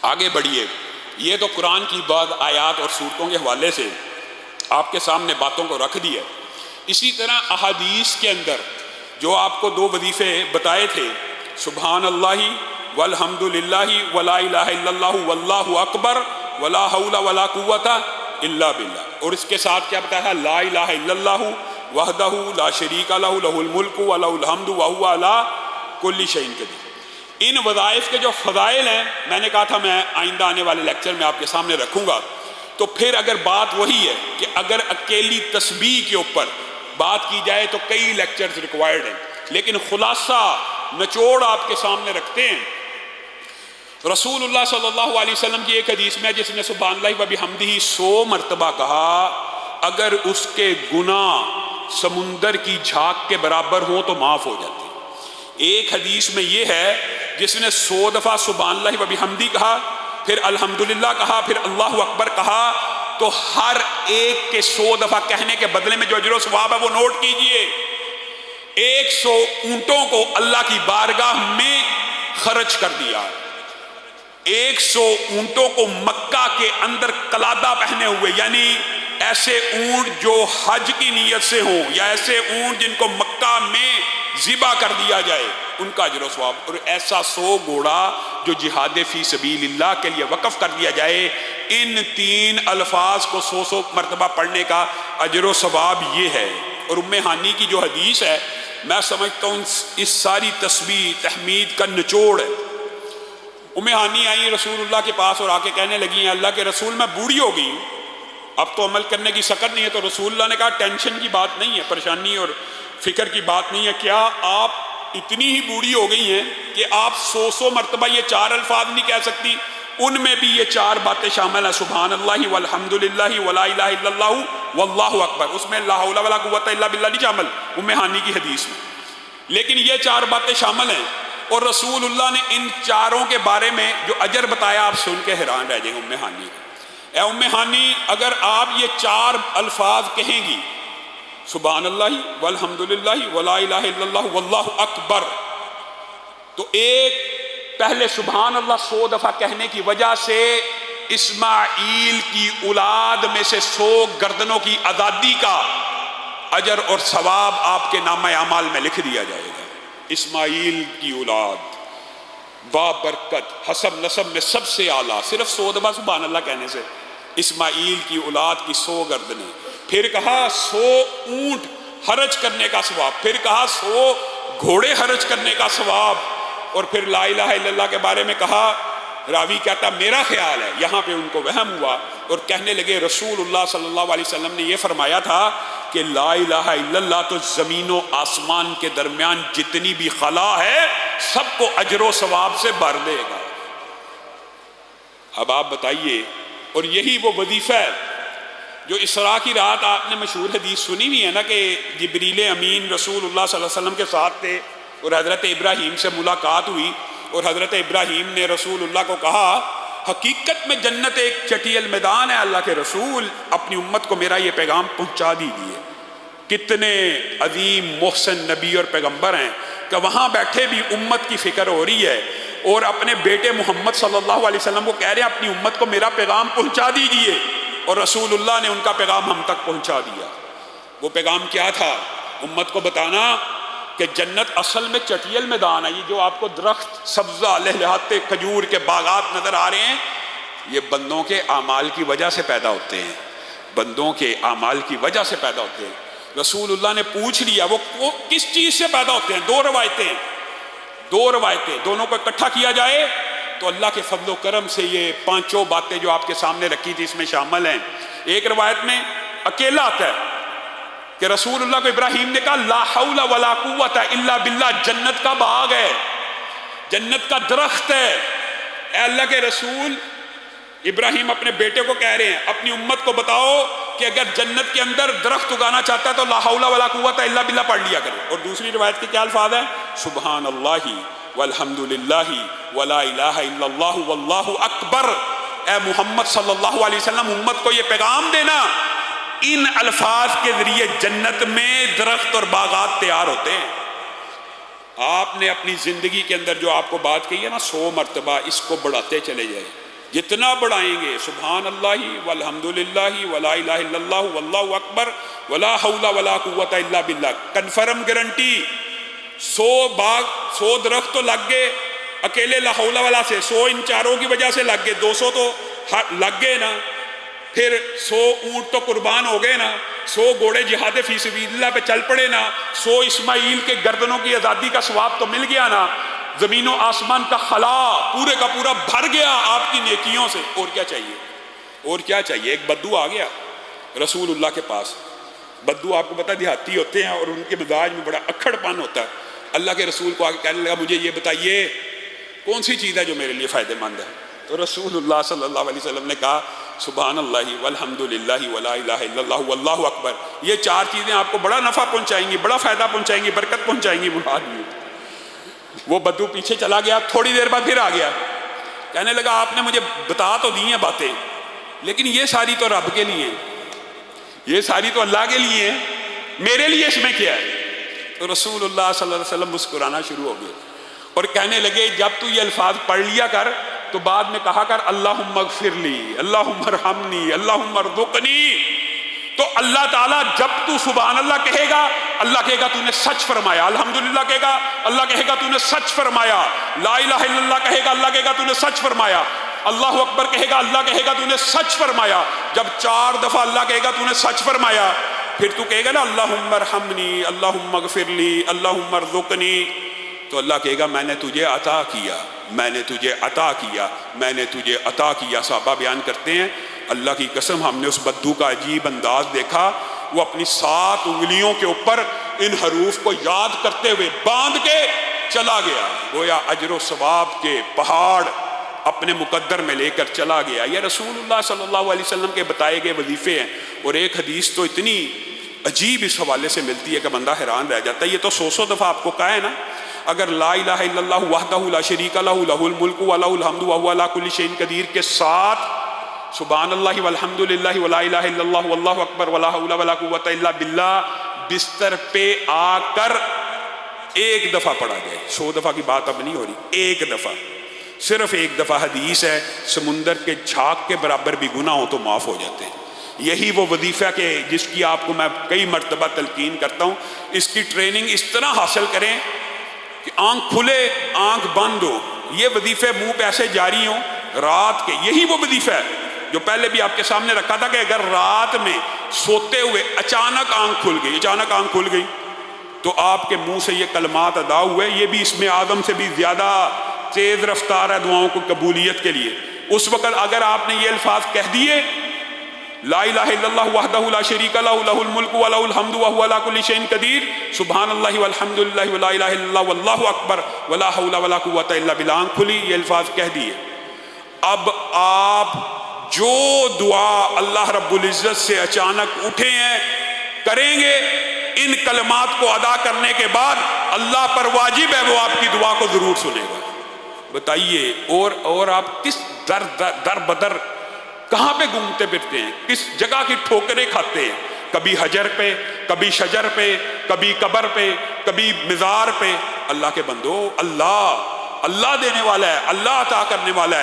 آگے بڑھیے۔ یہ تو قرآن کی بعض آیات اور صورتوں کے حوالے سے آپ کے سامنے باتوں کو رکھ دی ہے۔ اسی طرح احادیث کے اندر جو آپ کو دو وظیفے بتائے تھے، سبحان اللہ والحمد للہ ولا الہ الا اللہ واللہ اکبر ولا حول ولا قوت الا باللہ، اور اس کے ساتھ کیا بتایا؟ لا الہ الا اللہ وحدہ لا شریک لہ لہ الملک ولہ الحمد وہو علی کل شیء قدیر۔ ان وظائف کے جو فضائل ہیں، میں نے کہا تھا میں آئندہ آنے والے لیکچر میں آپ کے سامنے رکھوں گا۔ تو پھر اگر بات وہی ہے کہ اگر اکیلی تسبیح کے اوپر بات کی جائے تو کئی لیکچرز ریکوائرڈ ہیں، لیکن خلاصہ نچوڑ آپ کے سامنے رکھتے ہیں۔ رسول اللہ صلی اللہ علیہ وسلم کی ایک حدیث میں جس نے سبحان اللہ و بحمدہ 100 مرتبہ کہا، اگر اس کے گناہ سمندر کی جھاگ کے برابر ہوں تو معاف ہو جاتے ہیں۔ ایک حدیث میں یہ ہے جس نے 100 دفعہ سبحان اللہ و بحمدہ کہا، پھر الحمدللہ کہا، پھر اللہ اکبر کہا، تو ہر ایک کے 100 دفعہ کہنے کے بدلے میں جو اجر و ثواب ہے وہ نوٹ کیجئے۔ 100 اونٹوں کو اللہ کی بارگاہ میں خرچ کر دیا، 100 اونٹوں کو مکہ کے اندر قلادہ پہنے ہوئے، یعنی ایسے اونٹ جو حج کی نیت سے ہوں یا ایسے اونٹ جن کو مکہ میں ذبح کر دیا جائے، ان کا اجر و ثواب، اور ایسا 100 گھوڑا جو جہاد فی سبیل اللہ کے لیے وقف کر دیا جائے۔ ان 3 الفاظ کو 100 مرتبہ پڑھنے کا اجر و ثواب یہ ہے۔ اور ام ہانی کی جو حدیث ہے، میں سمجھتا ہوں اس ساری تسبیح تحمید کا نچوڑ ہے۔ ام ہانی آئی رسول اللہ کے پاس اور آ کے کہنے لگی ہیں، اللہ کے رسول میں بوڑھی ہو گئی ہوں، اب تو عمل کرنے کی سکت نہیں ہے۔ تو رسول اللہ نے کہا ٹینشن کی بات نہیں ہے، پریشانی اور فکر کی بات نہیں ہے، کیا آپ اتنی ہی بوڑھی ہو گئی ہیں کہ آپ 100 مرتبہ یہ 4 الفاظ نہیں کہہ سکتی؟ ان میں بھی یہ 4 باتیں شامل ہیں، سبحان اللہ والحمد للہ ولا الہ الا اللہ واللہ اکبر، اس میں لا حول ولا قوت الا باللہ نہیں شامل ام ہانی کی حدیث میں، لیکن یہ 4 باتیں شامل ہیں۔ اور رسول اللہ نے ان 4 کے بارے میں جو اجر بتایا، آپ سن کے حیران رہ جائیں گے ام ہانی کو۔ اے ام ہانی، اگر آپ یہ 4 الفاظ کہیں گی، سبحان اللہ والحمد للہ ولا الہ الا اللہ واللہ اکبر، تو ایک پہلے سبحان اللہ 100 دفعہ کہنے کی وجہ سے اسماعیل کی اولاد میں سے 100 گردنوں کی آزادی کا اجر اور ثواب آپ کے نامہ اعمال میں لکھ دیا جائے گا۔ اسماعیل کی اولاد بابرکت، حسب نسب میں سب سے اعلیٰ، صرف 100 دفعہ سبحان اللہ کہنے سے اسماعیل کی اولاد کی 100 گردنیں، پھر کہا 100 اونٹ حرج کرنے کا ثواب، پھر کہا 100 گھوڑے حرج کرنے کا ثواب، اور پھر لا الہ الا اللہ کے بارے میں کہا۔ راوی کہتا میرا خیال ہے یہاں پہ ان کو وہم ہوا اور کہنے لگے رسول اللہ صلی اللہ علیہ وسلم نے یہ فرمایا تھا کہ لا الہ الا اللہ تو زمین و آسمان کے درمیان جتنی بھی خلا ہے سب کو اجر و ثواب سے بھر دے گا۔ اب آپ بتائیے، اور یہی وہ وظیفہ ہے جو اسراء کی رات آپ نے مشہور حدیث سنی ہوئی ہے نا، کہ جبریل امین رسول اللہ صلی اللہ علیہ وسلم کے ساتھ تھے اور حضرت ابراہیم سے ملاقات ہوئی، اور حضرت ابراہیم نے رسول اللہ کو کہا حقیقت میں جنت ایک چٹیل میدان ہے، اللہ کے رسول اپنی امت کو میرا یہ پیغام پہنچا دیجیے۔ کتنے عظیم محسن نبی اور پیغمبر ہیں کہ وہاں بیٹھے بھی امت کی فکر ہو رہی ہے، اور اپنے بیٹے محمد صلی اللہ علیہ وسلم کو کہہ رہے ہیں اپنی امت کو میرا پیغام پہنچا دیجیے، اور رسول اللہ نے ان کا پیغام ہم تک پہنچا دیا۔ وہ پیغام کیا تھا؟ امت کو بتانا کہ جنت اصل میں چٹیل میدان ہے، یہ جو آپ کو درخت سبزہ لہلہاتے کھجور کے باغات نظر آ رہے ہیں، یہ بندوں کے اعمال کی وجہ سے پیدا ہوتے ہیں، بندوں کے اعمال کی وجہ سے پیدا ہوتے ہیں۔ رسول اللہ نے پوچھ لیا وہ کس چیز سے پیدا ہوتے ہیں؟ 2 روایتیں، دونوں کو اکٹھا کیا جائے تو اللہ کے فضل و کرم سے یہ 5 باتیں جو آپ کے سامنے رکھی تھی اس میں شامل ہیں۔ ایک روایت میں اکیلا آتا ہے کہ رسول اللہ کو ابراہیم نے کہا لا حول ولا قوت الا باللہ، جنت کا باغ ہے، جنت کا درخت ہے۔ اے اللہ کے رسول، ابراہیم اپنے بیٹے کو کہہ رہے ہیں اپنی امت کو بتاؤ کہ اگر جنت کے اندر درخت اگانا چاہتا ہے تو لا حول ولا قوت الا باللہ پڑھ لیا کرے۔ اور دوسری روایت کے کیا الفاظ ہیں؟ سبحان اللہ والحمد للہ ولا الہ الا اللہ واللہ اکبر۔ اے محمد صلی اللہ علیہ وسلم، امت کو یہ پیغام دینا ان الفاظ کے ذریعے جنت میں درخت اور باغات تیار ہوتے ہیں۔ آپ نے اپنی زندگی کے اندر جو آپ کو بات کہی ہے نا 100 مرتبہ، اس کو بڑھاتے چلے جائیں، جتنا بڑھائیں گے سبحان اللہ والحمدللہ ولا الہ الا اللہ واللہ اکبر ولا حول ولا قوت الا باللہ، کنفرم گارنٹی۔ 100 درخت تو لگ گئے اکیلے لا حول ولا سے، 100 ان چاروں کی وجہ سے لگ گئے، 200 تو لگ گئے نا، پھر 100 اونٹ تو قربان ہو گئے نا، 100 گھوڑے جہاد فی سبیل اللہ پہ چل پڑے نا، 100 اسماعیل کے گردنوں کی آزادی کا ثواب تو مل گیا نا، زمین و آسمان کا خلا پورے کا پورا بھر گیا آپ کی نیکیوں سے۔ اور کیا چاہیے؟ اور کیا چاہیے؟ ایک بدو آ گیا رسول اللہ کے پاس۔ بدو آپ کو پتہ دیہاتی ہوتے ہیں اور ان کے مزاج میں بڑا اکھڑ پن ہوتا ہے۔ اللہ کے رسول کو آ کے کہنے لگا مجھے یہ بتائیے کون سی چیز ہے جو میرے لیے فائدہ مند ہے؟ تو رسول اللہ صلی اللہ علیہ وسلم نے کہا سبحان اللہ والحمدللہ ولا الہ الا اللہ واللہ اکبر۔ یہ 4 چیزیں آپ کو بڑا نفع پہنچائیں گی، بڑا فائدہ پہنچائیں گی، برکت پہنچائیں گی۔ وہ بدو پیچھے چلا گیا، تھوڑی دیر بعد پھر آ گیا، کہنے لگا آپ نے مجھے بتا تو دی ہیں باتیں، لیکن یہ ساری تو رب کے لیے ہیں، یہ ساری تو اللہ کے لیے ہیں، میرے لیے اس میں کیا ہے؟ تو رسول اللہ صلی اللہ علیہ وسلم مسکرانا شروع ہو گئے اور کہنے لگے جب تو یہ الفاظ پڑھ لیا کر تو بعد میں کہا کر اللہم اغفر لی، اللہم ارحمنی، اللہم ارزقنی۔ تو اللہ تعالیٰ جب تو سبحان اللہ کہے گا اللہ کہے گا تو نے سچ فرمایا، الحمدللہ کہے گا اللہ کہے گا تو نے سچ فرمایا، لا الہ الا اللہ کہے گا اللہ کہے گا تو نے سچ فرمایا، اللہ اکبر کہے گا اللہ کہے گا تو نے سچ فرمایا۔ جب 4 دفعہ اللہ کہے گا تو نے سچ فرمایا، پھر تو کہے گا نا اللہم ارحمنی، اللہم اغفر لی، اللہم ارزقنی، تو اللہ کہے گا میں نے تجھے عطا کیا، میں نے تجھے عطا کیا، میں نے تجھے عطا کیا۔ صحابہ بیان کرتے ہیں اللہ کی قسم ہم نے اس بدو کا عجیب انداز دیکھا، وہ اپنی 7 انگلیوں کے اوپر ان حروف کو یاد کرتے ہوئے باندھ کے چلا گیا، گویا اجر و ثواب کے پہاڑ اپنے مقدر میں لے کر چلا گیا۔ یہ رسول اللہ صلی اللہ علیہ وسلم کے بتائے گئے وظیفے ہیں، اور ایک حدیث تو اتنی عجیب اس حوالے سے ملتی ہے کہ بندہ حیران رہ جاتا ہے۔ یہ تو 100 دفعہ آپ کو کہا ہے نا، اگر لا الہ الا اللہ وحدہ لا شریک لہ لہ الملک ولہ الحمد وہو علی کل شیء قدیر کے ساتھ سبحان اللہ والحمدللہ ولا الہ الا اللہ واللہ اکبر ولا حول ولا قوت الا باللہ بستر پہ آ کر 1 دفعہ پڑھا جائے، 100 دفعہ کی بات اب نہیں ہو رہی، 1 دفعہ، صرف 1 دفعہ۔ حدیث ہے سمندر کے جھاگ کے برابر بھی گناہ ہو تو معاف ہو جاتے ہیں۔ یہی وہ وظیفہ کہ جس کی آپ کو میں کئی مرتبہ تلقین کرتا ہوں، اس کی ٹریننگ اس طرح حاصل کریں کہ آنکھ کھلے آنکھ بند ہو، یہ وظیفے منہ پہ ایسے جاری ہوں رات کے۔ یہی وہ وظیفہ ہے جو پہلے بھی آپ کے سامنے رکھا تھا کہ اگر رات میں سوتے ہوئے اچانک آنکھ کھل گئی تو آپ کے منہ سے یہ کلمات ادا ہوئے، یہ بھی اسم اعظم سے بھی زیادہ تیز رفتار ہے دعاؤں کو قبولیت کے لیے۔ اس وقت اگر آپ نے یہ الفاظ کہہ دیے لا الہ الا اللہ وحدہ لا شریک لہ لہ الملک ولہ الحمد وہو علی کل شیء قدیر، سبحان اللہ والحمدللہ ولا الہ الا اللہ واللہ اکبر ولا حول ولا قوت الا باللہ، آنکھ کھلی یہ الفاظ کہہ دیے۔ اب آپ جو دعا اللہ رب العزت سے اچانک اٹھے ہیں کریں گے، ان کلمات کو ادا کرنے کے بعد اللہ پر واجب ہے وہ آپ کی دعا کو ضرور سنے گا۔ بتائیے اور آپ کس در بدر کہاں پہ گھومتے پھرتے ہیں، کس جگہ کی ٹھوکریں کھاتے ہیں، کبھی حجر پہ، کبھی شجر پہ، کبھی قبر پہ، کبھی مزار پہ۔ اللہ کے بندو، اللہ دینے والا ہے، اللہ عطا کرنے والا ہے۔